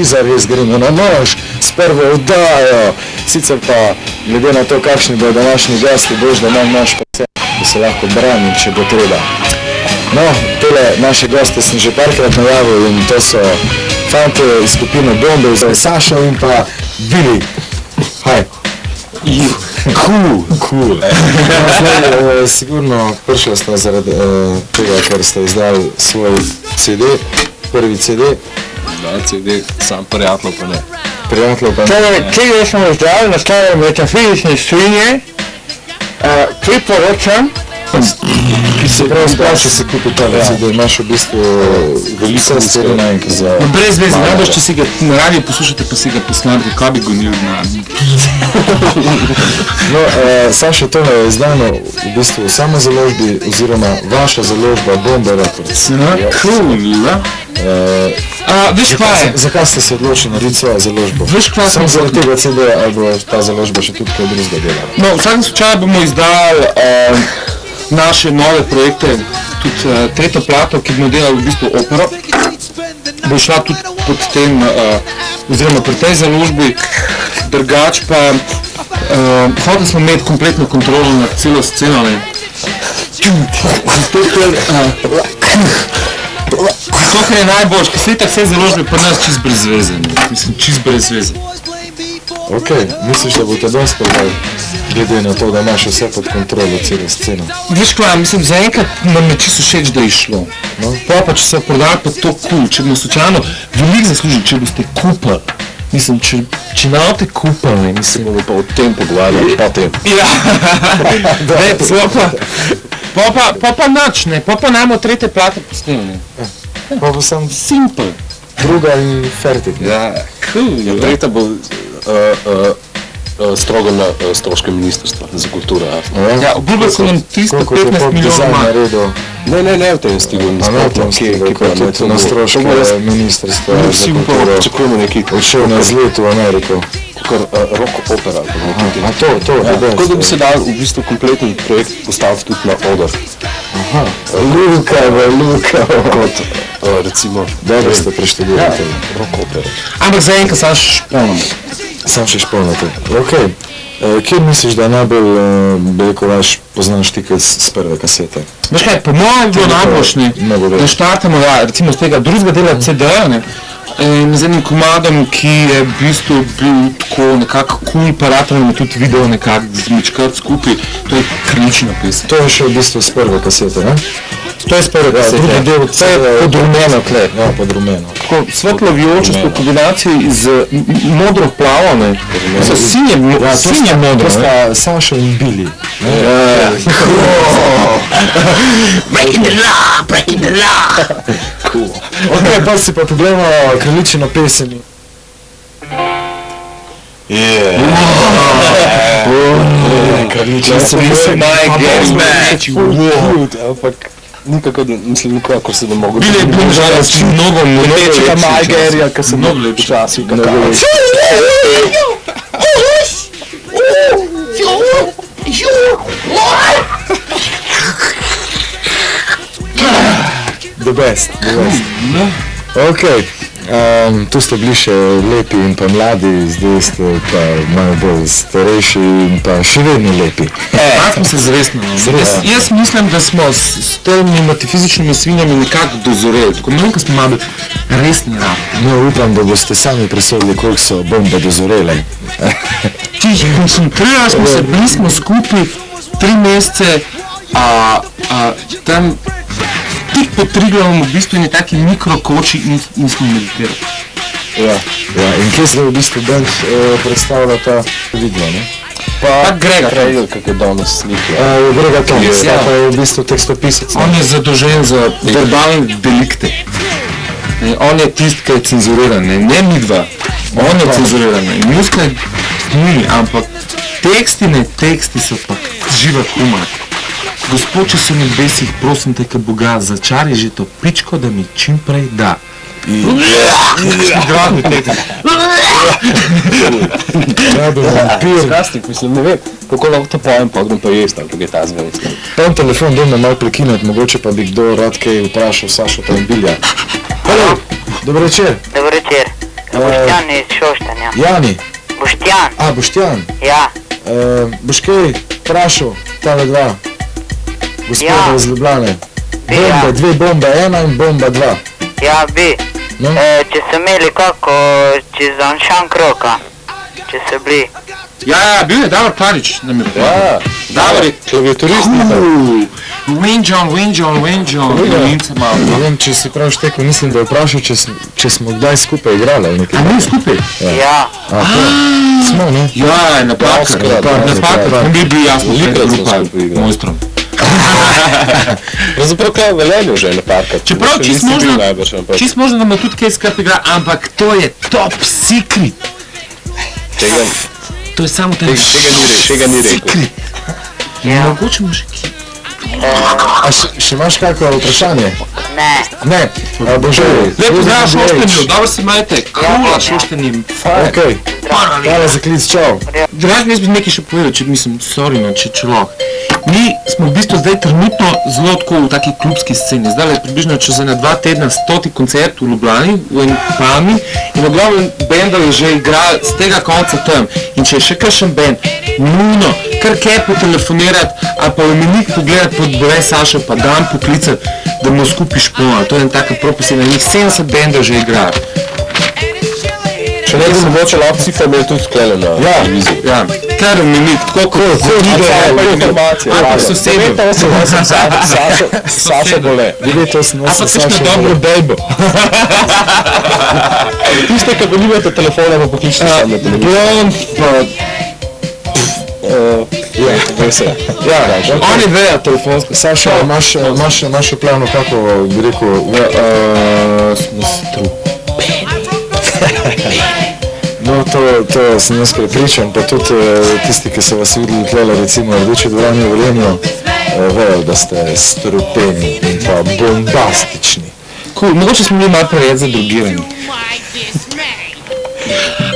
či zares gremo na nož s prvo oddajo. Sicer pa, glede na to, kakšni bodo današnji gosti, bož, da imam naš pacient, da se lahko branim, če bo treba. No, tole naše goste sem že parkrat najavil in to so fante iz skupine Bombe, Sašo in pa Billy. Hi. Cool. Sigurno prišla sta zaradi tega, ker ste izdali svoj CD, prvi CD. Da, CD, sam prijatelj pa ne. Prijatelj pa ne. CD smo izdali na stare metafizične strinje, priporočam, Ki se prav splača se kupi tale CD, imaš v bistvu veliko stvari naenkrat za... Brez veze, najbolj, če si ga na radiju poslušate, pa si ga posnamete, kaj bi gonil na... No, Saša, tole je izdano v bistvu v samo založbi, oziroma vaša založba Bombe Records. Cool, veš kva je? Zakaj ste se odločili narediti svojo založbo? Veš kva Samo zaradi tega CD-a ali bo ta založba še tudi kaj drugega delala? No, v vsakem slučaju bomo izdali naše nove projekte, tudi tretjo plato, ki bomo delali v bistvu opero. Bo šla tudi pod tem, oziroma pri tej založbi, drugač pa hoteli smo imeti kompletno kontrolo nad celo sceno, ne. To, kar je najboljš, ko se vse založbe pri nas čist brez veze, mislim, čist brez veze. Ok, misliš, da boste dosti povedali, glede na to, da imaš vse pod kontrolo, celo sceno? Veš kva, mislim, zaenkrat nam je čisto všeč, da je šlo. No? Pa če se prodali, pa to cool, če bomo slučajno veliko zaslužili, če boste kupali. Mislim, če ne boste kupali, mislim, bomo pa o tem pogovarjali, potem. Ja, pa nič, ne, pa najmo tretje plate posneli. Pa bo sam Simple. druga in fertik. Ja, cool. Ja, tretja bo strogo na stroškem ministrstva za kulturo. Ja, obljubili so nam 315 milijonov manj. Ne v tem stilu, ki pa tudi na stroške ministrstva za vsi kulturo pričakujemo neki odšel na zlet v Ameriko. rock opera. A to, Tako da bi se dal v bistvu kompleten projekt postaviti tudi na oder. Aha, Luka. Kot recimo... Dobro ste preštudirali. Rock opera. Ampak zaenkrat samo še šponamo. Sam še špolnate. Ok. Kjer misliš, da najbolj, bi rekel, vaš poznaš ti z prve kasete? Veš kaj, po mojem je bilo najboljšnje, da štartamo, recimo z tega drugega dela CD-ja, ne, in z enim komadom, ki je v bistvu bil tako nekako cool, pa ratal je tudi video nekako zmičkati skupaj, to je Kraljičina pesem. To je še v bistvu z prve kasete, ne? To je z prve kasete, drugi del to je podrumeno tle. Ja, podrumeno. Tako svetlo-vijolčasto v kombinaciji z modro-plavo, ne, so sinje modro, To ne. sta Sašo in Billy. Breaking the law! Ok, pa si pa pogledamo Kraljičino pesem. Kraljičina pesem. Ampak nikako, mislim, nikako se ne mogo... Bile je bilo žalost mnogo Lepšega lepše. Majgerja, ki sem Mnogo lepše. včasih kakao. The best. Ok, tu ste bili še lepi in pa mladi, zdaj ste pa malo bolj starejši in pa še vedno lepi. Tako smo se zavestno. Jaz mislim, da smo s temi metafizičnimi svinjami nekako dozoreli. Tako manj, ko smo malo resni radi. No, upam, da boste sami presodili, koliko so bombe dozorele. Koncentrirali smo se, bili smo skupaj 3 mesece, tam tik pod Triglavom v bistvu in taki mikrokoči in smo meditirali. Ja, in kje se v bistvu band predstavlja ta video, ne? Pa Grega. Krajil, kak je danes slika. Grega Tomis, Ja. pa je v bistvu tekstopisec. On je zadolžen za verbalne delikte. Ne, on je tist, ki je cenzuriran, ne midva. On je cenzuriran. In muzika je ni, ampak teksti so pa živa humor. Gospod, če so nebesih, prosim te, kaj Boga, začari že to pičko, da mi čim prej da. Gradni tekst. Kasnik, mislim, ne vem, kako lahko to pojem, pa grem pa jest, ampak je ta zvezda. Pon telefon dom me malo prekinati, mogoče pa bi kdo rad kaj vprašal Sašota in Bilja. Halo, dobro večer. Dobro večer. Boštjan iz Šoštanja. Jani, Boštjan, Boštjan, ja. boš kaj vprašal, tale dva, gospoda Ja. iz Ljubljane. Ja. Bombe, dve bombe, ena in bomba dva. Ja, bi. No? Če so imeli kako čez Anšan kroka. Če so bili. Ja, bil je Davor Parić, nam je Ja, Davor je klaviaturist. Winjon, Lince malo. Ne vem, če si prav štekel, mislim, da je vprašal, če smo kdaj skupaj igrali ali nekaj. A mi skupaj? Ja. Smo, ne? Ja, na parkar, Doskrat, na parkar, mi bi jasno, Velikokrat smo grupa skupaj igrali. mojstrom. Pravzaprav kaj v Velenju že na parkrat. Čeprav Še čisto nisi bil možno, najbrž, ampak čisto možno, da ima tudi kaj skrb igra, ampak to je top secret. tega, To je samo ta tega ni rekel. secret. Ja. Mogoče mu še kje. A še imaš kako vprašanje? Ne. Ne, Bože. Lep pozdrav Šoštanju, dobro se majte, kula Šoštanjem. Ok, hvala za klic, čau. Dražen, jaz bi nekaj še povedal, če mislim, sorry, no, če lahko. Mi smo v bistvu zdaj trenutno zelo tako v taki klubski sceni. Zdaj je približno čez ena 2 tedna 100. koncert v Ljubljani, v eni palmi in ogromno bendov je že igral z tega konca tam. In če je še kakšen bend, nujno, kar kaj potelefonirati ali pa v imenik pogledati pod Bore Sašo pa dan poklicati, da bomo skupaj šponali. To je en taka proposena, njih 70 bendov že igra. Če ne bi mogoče Lapsifa imeli tudi sklene na televiziji. Ja, kar imenik, tako kot Informacije. ali pa sosedov. 988 Saša Bole. 988 A pa kakšno Saša dobro Bole. bejbo. Tiste, ki pa nimate telefona, pa pokličite sam na televiziji. Blond, pa Ja, oni vejo telefonsko. Saša, imaš v planu kako, bi rekel, Smo stru. no to sem jaz prepričan, pa tudi tisti, ki so vas videli tlele, recimo v Rdeči dvorani v Velenju, vejo, da ste strupeni in pa bombastični. Cool, mogoče smo bili malo preveč zadrugirani.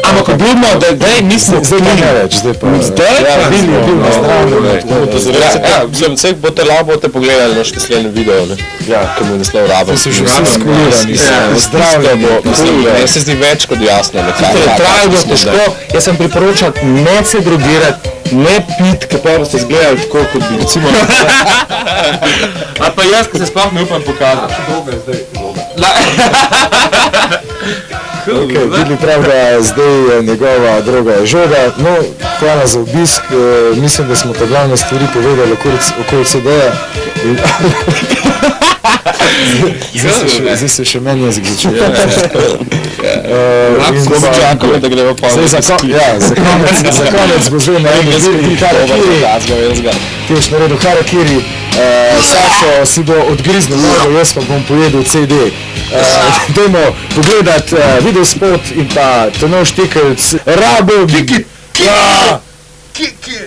Ampak obljubno, da zdaj nismo Zdaj ne več, zdaj pa... Zdaj pa bil na zdravljenju. Vseh boste boste pogledali naš naslednji video, ne? Ja, Ko mu je naslov Raven. so že vsi skulirani, zdravljeni. Meni se zdi več kot jasno. Trajalo bo težko, jaz sem priporočal ne se drogirati, ne piti, ker pa ste izgledali tako, kot bi recimo... A pa jaz, ki se sploh ne upam pokazati. Vidi prav, da zdaj njegova droga je žoga. No, hvala za obisk. Mislim, da smo te glavne stvari povedali okoli CD-ja. Zdaj se še meni jezik začel. Čakamo, da gremo pa Zdaj za konec bo zdaj naredil harakiri. Ti boš naredil harakiri. Sašo si bo odgriznil nogo, jaz pa bom pojedel CD. Dajmo pogledat videospot in pa Tomaž Štekelc, Rabo, Kiki.